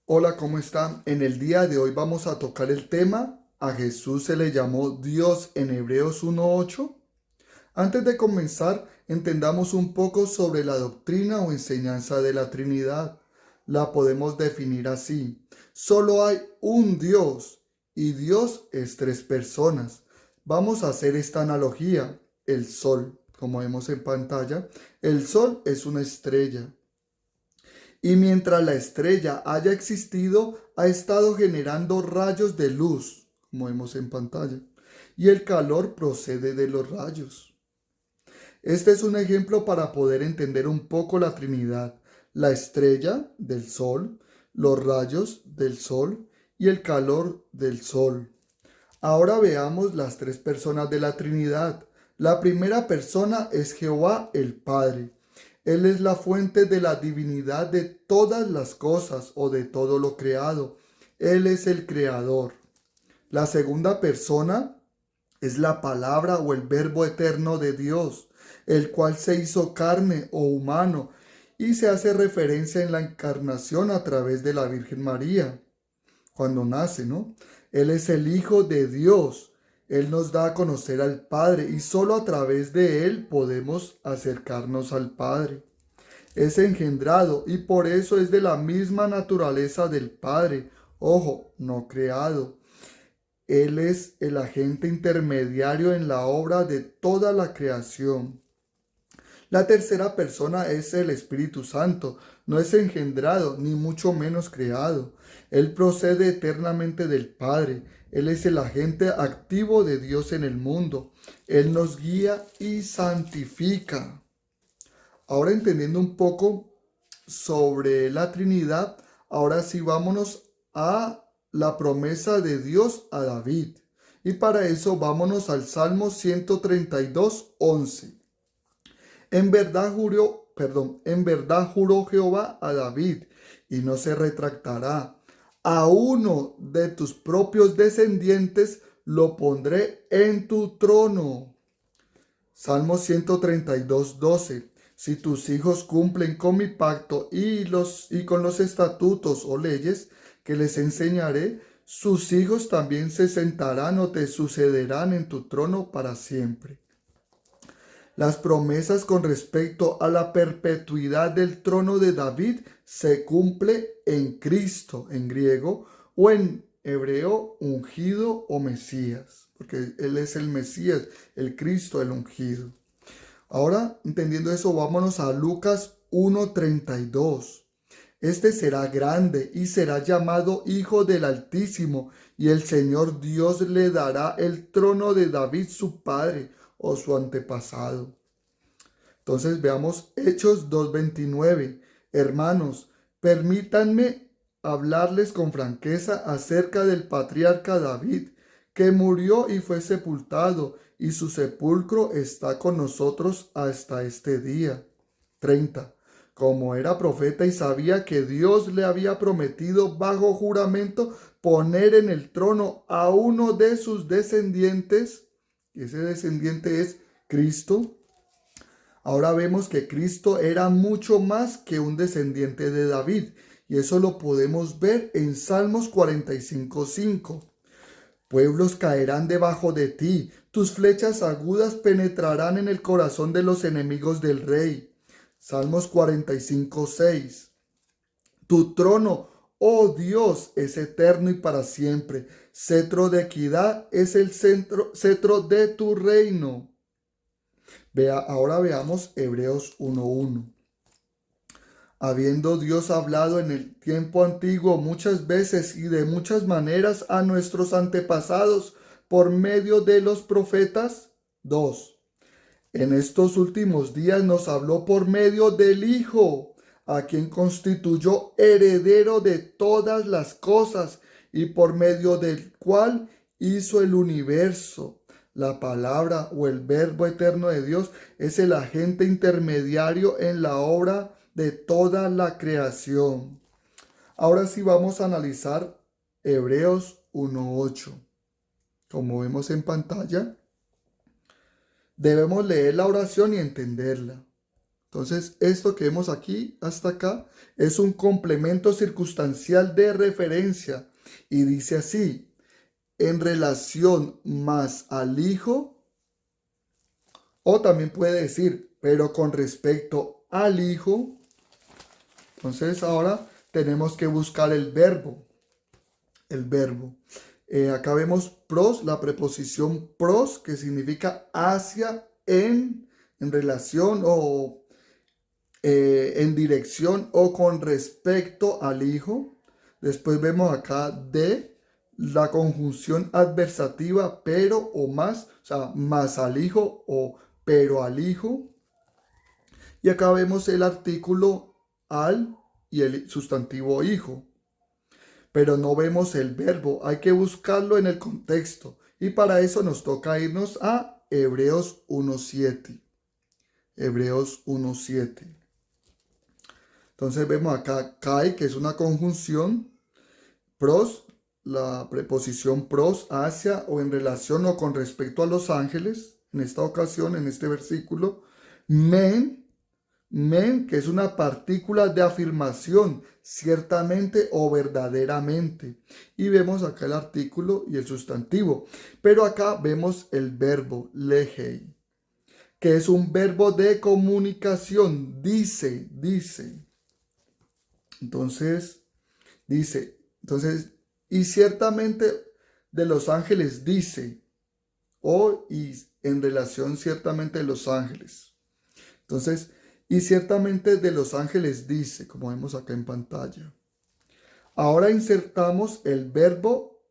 Hola, ¿cómo están? En el día de hoy vamos a tocar el tema. A Jesús se le llamó Dios en Hebreos 1:8. Antes de comenzar, entendamos un poco sobre la doctrina o enseñanza de la Trinidad. La podemos definir así. Solo hay un Dios y Dios es tres personas. Vamos a hacer esta analogía. El Sol, como vemos en pantalla, el Sol es una estrella. Y mientras la estrella haya existido, ha estado generando rayos de luz, como vemos en pantalla, y el calor procede de los rayos. Este es un ejemplo para poder entender un poco la Trinidad: la estrella del Sol, los rayos del Sol y el calor del Sol. Ahora veamos las tres personas de la Trinidad. La primera persona es Jehová el Padre. Él es la fuente de la divinidad de todas las cosas o de todo lo creado. Él es el creador. La segunda persona es la palabra o el verbo eterno de Dios, el cual se hizo carne o humano y se hace referencia en la encarnación a través de la Virgen María cuando nace, ¿no? Él es el Hijo de Dios. Él nos da a conocer al Padre y solo a través de Él podemos acercarnos al Padre. Es engendrado y por eso es de la misma naturaleza del Padre. Ojo, no creado. Él es el agente intermediario en la obra de toda la creación. La tercera persona es el Espíritu Santo. No es engendrado, ni mucho menos creado. Él procede eternamente del Padre. Él es el agente activo de Dios en el mundo. Él nos guía y santifica. Ahora entendiendo un poco sobre la Trinidad, ahora sí vámonos a la promesa de Dios a David. Y para eso vámonos al Salmo 132:11. En verdad juró Jehová a David y no se retractará. A uno de tus propios descendientes lo pondré en tu trono. Salmo 132:12. Si tus hijos cumplen con mi pacto y con los estatutos o leyes que les enseñaré, sus hijos también se sentarán o te sucederán en tu trono para siempre. Las promesas con respecto a la perpetuidad del trono de David se cumple en Cristo, en griego, o en hebreo, ungido o Mesías, porque Él es el Mesías, el Cristo, el ungido. Ahora, entendiendo eso, vámonos a Lucas 1:32. Este será grande y será llamado Hijo del Altísimo, y el Señor Dios le dará el trono de David su padre o su antepasado. Entonces veamos Hechos 2:29. Hermanos, permítanme hablarles con franqueza acerca del patriarca David, que murió y fue sepultado, y su sepulcro está con nosotros hasta este día. 30. Como era profeta y sabía que Dios le había prometido bajo juramento poner en el trono a uno de sus descendientes, y ese descendiente es Cristo. Ahora vemos que Cristo era mucho más que un descendiente de David, y eso lo podemos ver en Salmos 45:5. Pueblos caerán debajo de ti, tus flechas agudas penetrarán en el corazón de los enemigos del rey. Salmos 45:6. Tu trono, oh Dios, es eterno y para siempre. Cetro de equidad es el cetro de tu reino. Ahora veamos Hebreos 1:1. Habiendo Dios hablado en el tiempo antiguo muchas veces y de muchas maneras a nuestros antepasados por medio de los profetas. 2. En estos últimos días nos habló por medio del Hijo, a quien constituyó heredero de todas las cosas y por medio del cual hizo el universo. La palabra o el verbo eterno de Dios es el agente intermediario en la obra de toda la creación. Ahora sí vamos a analizar Hebreos 1:8. Como vemos en pantalla, debemos leer la oración y entenderla. Entonces, esto que vemos aquí hasta acá es un complemento circunstancial de referencia y dice así, en relación más al hijo, o también puede decir, pero con respecto al hijo. Entonces, ahora tenemos que buscar el verbo. El verbo. Acá vemos pros, la preposición pros, que significa hacia, en relación o en dirección o con respecto al hijo. Después vemos acá de la conjunción adversativa pero o más, o sea, más al hijo o pero al hijo. Y acá vemos el artículo al y el sustantivo hijo. Pero no vemos el verbo, hay que buscarlo en el contexto. Y para eso nos toca irnos a Hebreos 1.7. Hebreos 1.7. Entonces vemos acá kai, que es una conjunción, pros, la preposición pros, hacia o en relación o con respecto a los ángeles, en esta ocasión, en este versículo, men, que es una partícula de afirmación, ciertamente o verdaderamente. Y vemos acá el artículo y el sustantivo. Pero acá vemos el verbo legei, que es un verbo de comunicación, dice. Entonces, y ciertamente de los ángeles dice, y en relación ciertamente de los ángeles. Entonces, y ciertamente de los ángeles dice, como vemos acá en pantalla. Ahora insertamos el verbo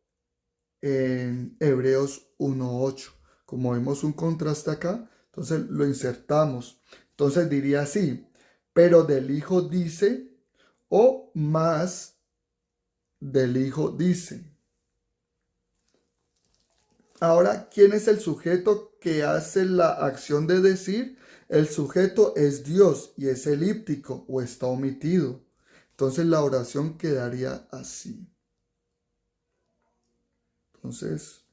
en Hebreos 1.8. Como vemos un contraste acá, entonces lo insertamos. Entonces diría así, pero del Hijo dice, o más del Hijo dice. Ahora, ¿quién es el sujeto que hace la acción de decir? El sujeto es Dios y es elíptico o está omitido. Entonces la oración quedaría así. Entonces,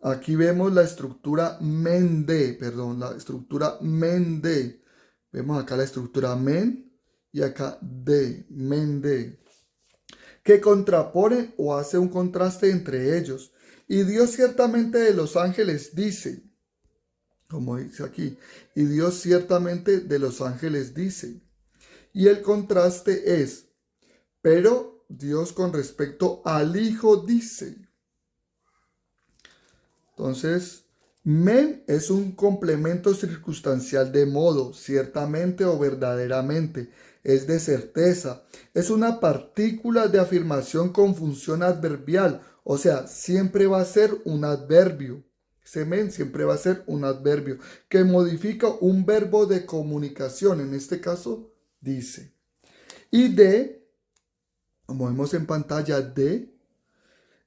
aquí vemos la estructura mende, la estructura mende. Vemos acá la estructura men y acá de, mende, que contrapone o hace un contraste entre ellos. Y Dios ciertamente de los ángeles dice, como dice aquí, y Dios ciertamente de los ángeles dice. Y el contraste es, pero Dios con respecto al Hijo dice. Entonces, men es un complemento circunstancial de modo, ciertamente o verdaderamente, es de certeza, es una partícula de afirmación con función adverbial, o sea, siempre va a ser un adverbio. Ese men siempre va a ser un adverbio que modifica un verbo de comunicación, en este caso, dice. Y de, como vemos en pantalla, de,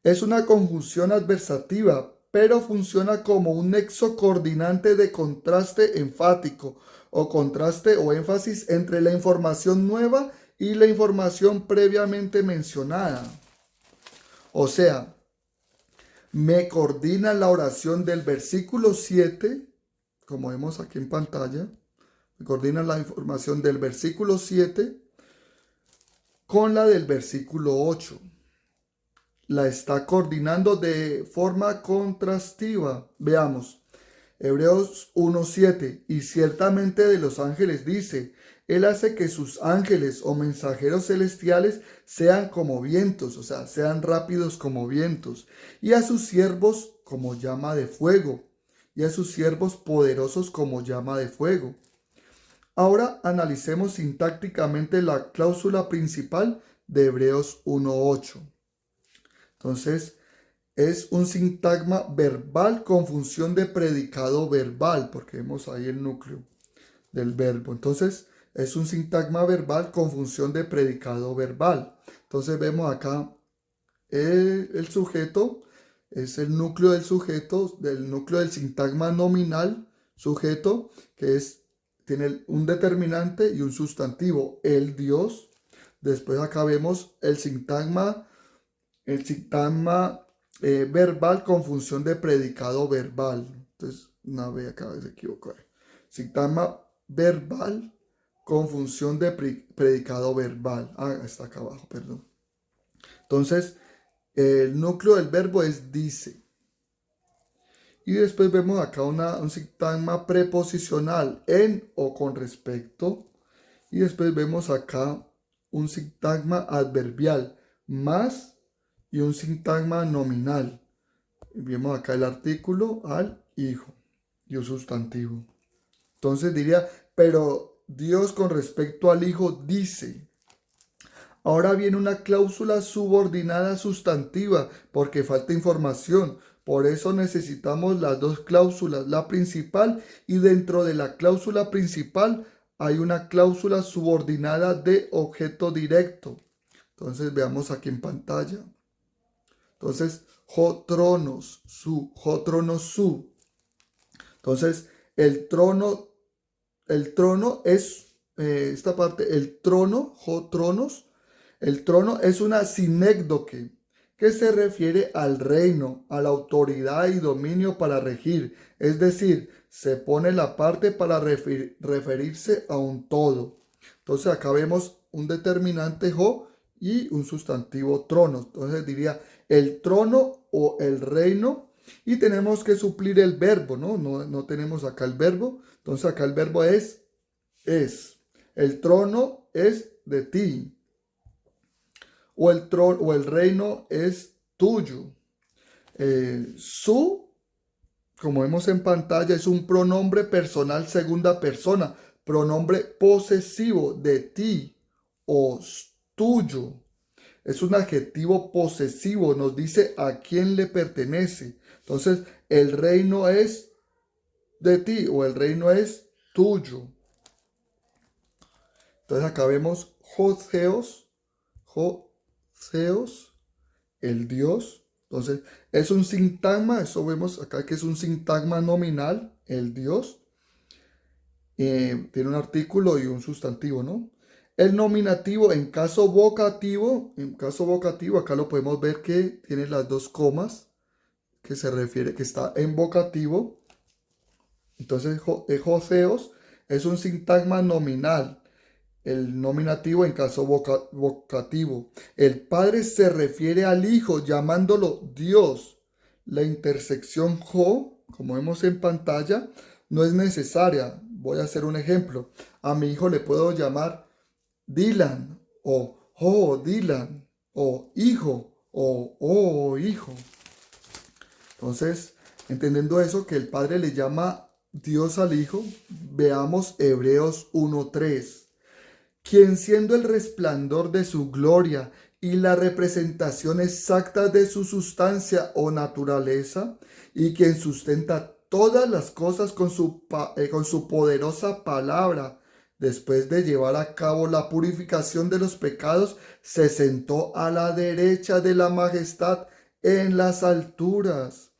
es una conjunción adversativa, pero funciona como un nexo coordinante de contraste enfático o contraste o énfasis entre la información nueva y la información previamente mencionada. O sea, me coordina la oración del versículo 7, como vemos aquí en pantalla, me coordina la información del versículo 7 con la del versículo 8. La está coordinando de forma contrastiva. Veamos, Hebreos 1.7, y ciertamente de los ángeles dice, Él hace que sus ángeles o mensajeros celestiales sean como vientos, o sea, sean rápidos como vientos, y a sus siervos como llama de fuego, y a sus siervos poderosos como llama de fuego. Ahora analicemos sintácticamente la cláusula principal de Hebreos 1.8. Entonces, es un sintagma verbal con función de predicado verbal, porque vemos ahí el núcleo del verbo. Entonces, es un sintagma verbal con función de predicado verbal. Entonces, vemos acá el sujeto, es el núcleo del sujeto, del núcleo del sintagma nominal, sujeto, que tiene un determinante y un sustantivo, el Dios. Después acá vemos el sintagma verbal con función de predicado verbal. Entonces, una vez acá se equivocó. Sintagma verbal con función de predicado verbal. Está acá abajo, perdón. Entonces, el núcleo del verbo es dice. Y después vemos acá un sintagma preposicional, en o con respecto. Y después vemos acá un sintagma adverbial, más, y un sintagma nominal. Y vemos acá el artículo al hijo y un sustantivo. Entonces diría, pero Dios con respecto al hijo dice. Ahora viene una cláusula subordinada sustantiva porque falta información. Por eso necesitamos las dos cláusulas, la principal, y dentro de la cláusula principal hay una cláusula subordinada de objeto directo. Entonces veamos aquí en pantalla. Entonces, tronos su. Entonces, el trono es, esta parte, el trono, tronos. El trono es una sinécdoque que se refiere al reino, a la autoridad y dominio para regir. Es decir, se pone la parte para referirse a un todo. Entonces acá vemos un determinante y un sustantivo trono. Entonces diría el trono o el reino. Y tenemos que suplir el verbo, ¿no? No tenemos acá el verbo. Entonces acá el verbo es. El trono es de ti. O el reino es tuyo. Su, como vemos en pantalla, es un pronombre personal segunda persona, pronombre posesivo de ti o tuyo. Es un adjetivo posesivo, nos dice a quién le pertenece. Entonces, el reino es de ti o el reino es tuyo. Entonces acá vemos Joseos, el Dios. Entonces, es un sintagma, eso vemos acá que es un sintagma nominal, el Dios. Tiene un artículo y un sustantivo, ¿no? El nominativo en caso vocativo, acá lo podemos ver que tiene las dos comas, que se refiere, que está en vocativo. Entonces, Joseos es un sintagma nominal. El nominativo en caso vocativo. El Padre se refiere al Hijo llamándolo Dios. La intersección como vemos en pantalla, no es necesaria. Voy a hacer un ejemplo. A mi hijo le puedo llamar Dylan o Dylan o hijo o hijo. Entonces, entendiendo eso, que el Padre le llama Dios al Hijo, veamos Hebreos 1:3. Quien siendo el resplandor de su gloria y la representación exacta de su sustancia o naturaleza, y quien sustenta todas las cosas con su poderosa palabra, después de llevar a cabo la purificación de los pecados, se sentó a la derecha de la majestad en las alturas,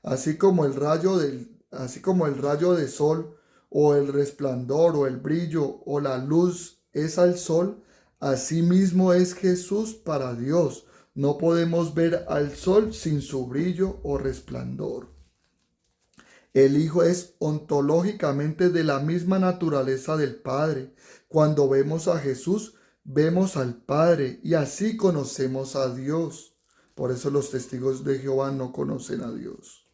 así como el rayo de sol, o el resplandor, o el brillo, o la luz es al sol, asimismo es Jesús para Dios. No podemos ver al sol sin su brillo o resplandor. El Hijo es ontológicamente de la misma naturaleza del Padre. Cuando vemos a Jesús, vemos al Padre y así conocemos a Dios. Por eso los testigos de Jehová no conocen a Dios.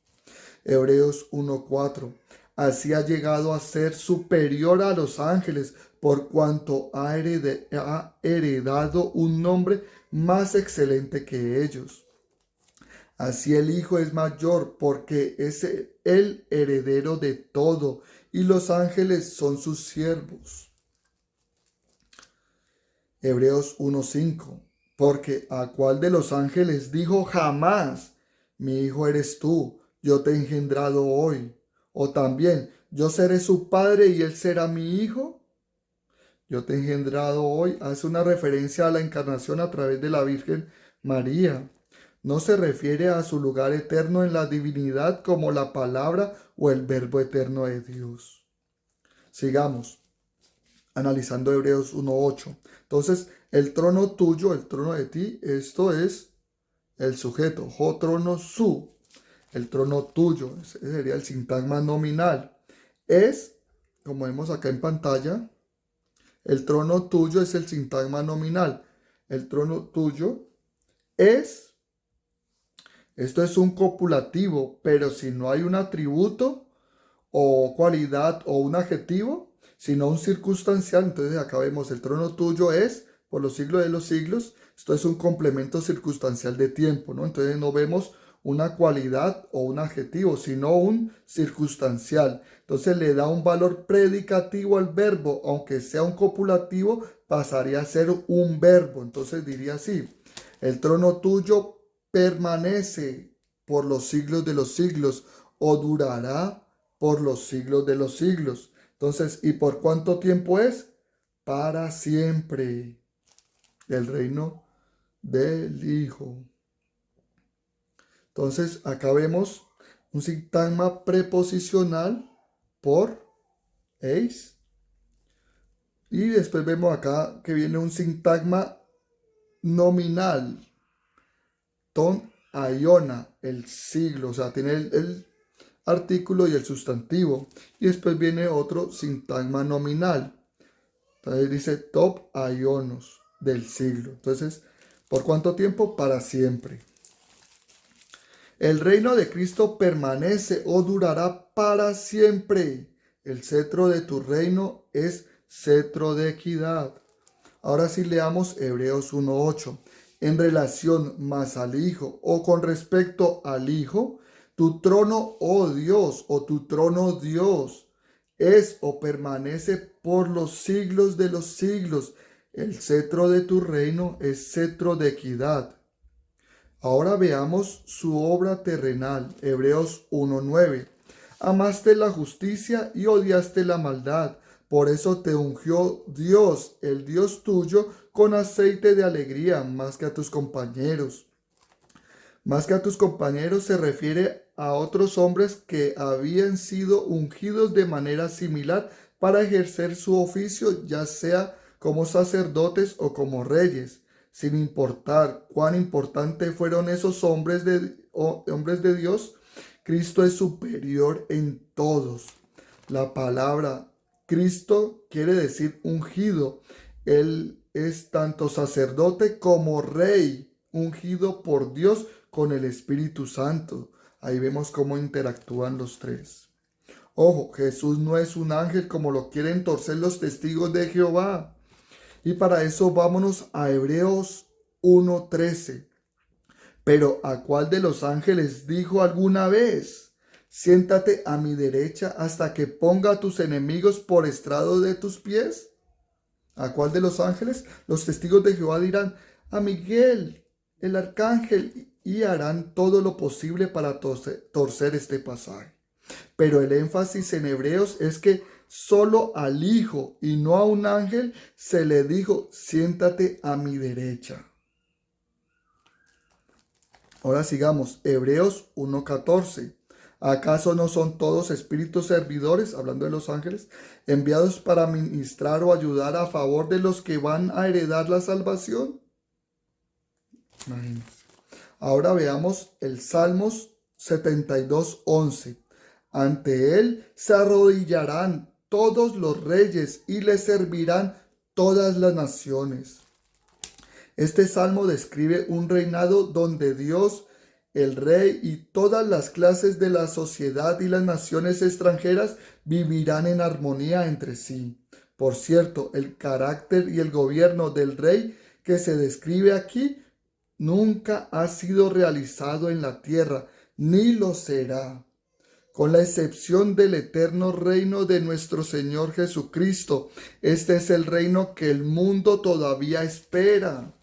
Hebreos 1:4. Así ha llegado a ser superior a los ángeles, por cuanto ha heredado un nombre más excelente que ellos. Así el Hijo es mayor, porque es el heredero de todo, y los ángeles son sus siervos. Hebreos 1:5. Porque ¿a cuál de los ángeles dijo jamás, mi hijo eres tú, yo te he engendrado hoy? O también, yo seré su padre y él será mi hijo. Yo te he engendrado hoy. Hace una referencia a la encarnación a través de la Virgen María. No se refiere a su lugar eterno en la divinidad como la palabra o el verbo eterno de Dios. Sigamos analizando Hebreos 1:8. Entonces, el trono tuyo, el trono de ti, esto es el sujeto. Trono su, el trono tuyo, ese sería el sintagma nominal. Es, como vemos acá en pantalla, el trono tuyo es el sintagma nominal. El trono tuyo es, esto es un copulativo, pero si no hay un atributo o cualidad o un adjetivo, sino un circunstancial, entonces acá vemos el trono tuyo es por los siglos de los siglos. Esto es un complemento circunstancial de tiempo, ¿no? Entonces no vemos una cualidad o un adjetivo, sino un circunstancial. Entonces le da un valor predicativo al verbo, aunque sea un copulativo, pasaría a ser un verbo. Entonces diría así: el trono tuyo permanece por los siglos de los siglos, o durará por los siglos de los siglos. Entonces, ¿y por cuánto tiempo es? Para siempre. El reino del Hijo. Entonces, acá vemos un sintagma preposicional por eis. Y después vemos acá que viene un sintagma nominal. Ton aiona, el siglo. O sea, tiene el artículo y el sustantivo. Y después viene otro sintagma nominal. Entonces dice top aionos, del siglo. Entonces, ¿por cuánto tiempo? Para siempre. El reino de Cristo permanece o durará para siempre. El cetro de tu reino es cetro de equidad. Ahora sí leamos Hebreos 1:8. En relación más al Hijo o con respecto al Hijo, tu trono, oh Dios, o tu trono, Dios, es o permanece por los siglos de los siglos. El cetro de tu reino es cetro de equidad. Ahora veamos su obra terrenal. Hebreos 1:9. Amaste la justicia y odiaste la maldad. Por eso te ungió Dios, el Dios tuyo, con aceite de alegría más que a tus compañeros. Más que a tus compañeros se refiere a otros hombres que habían sido ungidos de manera similar para ejercer su oficio, ya sea como sacerdotes o como reyes. Sin importar cuán importantes fueron esos hombres de Dios, Cristo es superior en todos. La palabra Cristo quiere decir ungido. Él es tanto sacerdote como rey, ungido por Dios con el Espíritu Santo. Ahí vemos cómo interactúan los tres. Ojo, Jesús no es un ángel como lo quieren torcer los testigos de Jehová. Y para eso vámonos a Hebreos 1:13. Pero ¿a cuál de los ángeles dijo alguna vez: siéntate a mi derecha hasta que ponga a tus enemigos por estrado de tus pies? ¿A cuál de los ángeles? Los testigos de Jehová dirán: a Miguel, el arcángel, y harán todo lo posible para torcer este pasaje. Pero el énfasis en Hebreos es que solo al Hijo y no a un ángel se le dijo: siéntate a mi derecha. Ahora sigamos, Hebreos 1:14. ¿Acaso no son todos espíritus servidores, hablando de los ángeles, enviados para ministrar o ayudar a favor de los que van a heredar la salvación? Imagínense. Ahora veamos el Salmos 72:11. Ante él se arrodillarán todos los reyes y le servirán todas las naciones. Este salmo describe un reinado donde Dios, el rey y todas las clases de la sociedad y las naciones extranjeras vivirán en armonía entre sí. Por cierto, el carácter y el gobierno del rey que se describe aquí nunca ha sido realizado en la tierra, ni lo será. Con la excepción del eterno reino de nuestro Señor Jesucristo, este es el reino que el mundo todavía espera.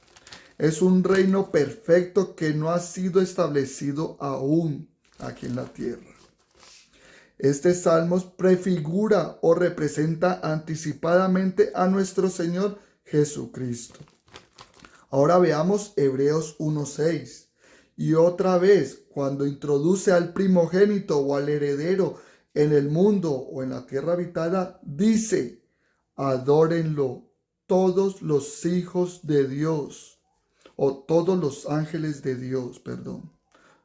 Es un reino perfecto que no ha sido establecido aún aquí en la tierra. Este salmo prefigura o representa anticipadamente a nuestro Señor Jesucristo. Ahora veamos Hebreos 1:6. Y otra vez, cuando introduce al primogénito o al heredero en el mundo o en la tierra habitada, dice: adórenlo todos los hijos de Dios, o todos los ángeles de Dios, perdón.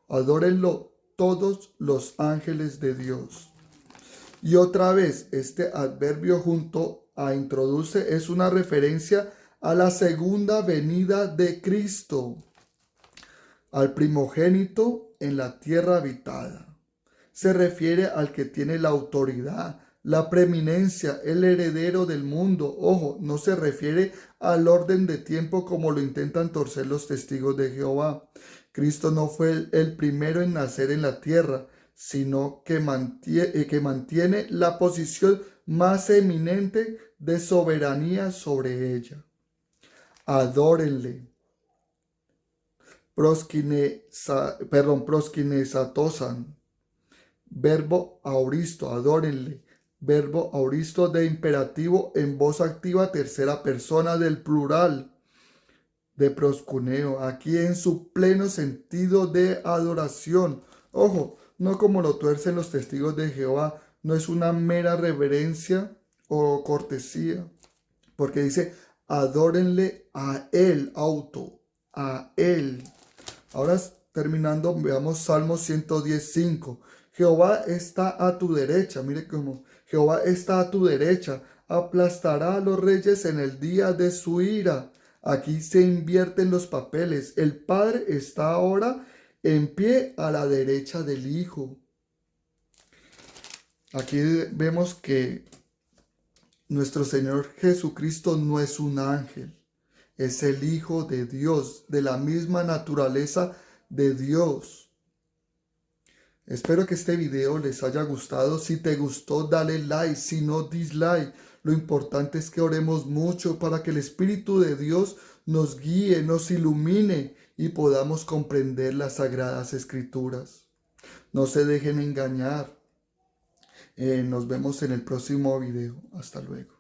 Adórenlo todos los ángeles de Dios. Y otra vez, este adverbio junto a introduce es una referencia a la segunda venida de Cristo, al primogénito en la tierra habitada. Se refiere al que tiene la autoridad, la preeminencia, el heredero del mundo. Ojo, no se refiere al orden de tiempo como lo intentan torcer los testigos de Jehová. Cristo no fue el primero en nacer en la tierra, sino que mantiene la posición más eminente de soberanía sobre ella. Adórenle. Proskinezatosan. Verbo auristo, adórenle. Verbo auristo de imperativo en voz activa, tercera persona del plural de proscuneo, aquí en su pleno sentido de adoración. Ojo, no como lo tuercen los testigos de Jehová, no es una mera reverencia o cortesía, porque dice, adórenle a él, a él. Ahora terminando, veamos Salmo 110:5. Jehová está a tu derecha, mire cómo, Jehová está a tu derecha, aplastará a los reyes en el día de su ira. Aquí se invierten los papeles. El Padre está ahora en pie a la derecha del Hijo. Aquí vemos que nuestro Señor Jesucristo no es un ángel, es el Hijo de Dios, de la misma naturaleza de Dios. Espero que este video les haya gustado. Si te gustó, dale like, si no, dislike. Lo importante es que oremos mucho para que el Espíritu de Dios nos guíe, nos ilumine y podamos comprender las Sagradas Escrituras. No se dejen engañar. Nos vemos en el próximo video. Hasta luego.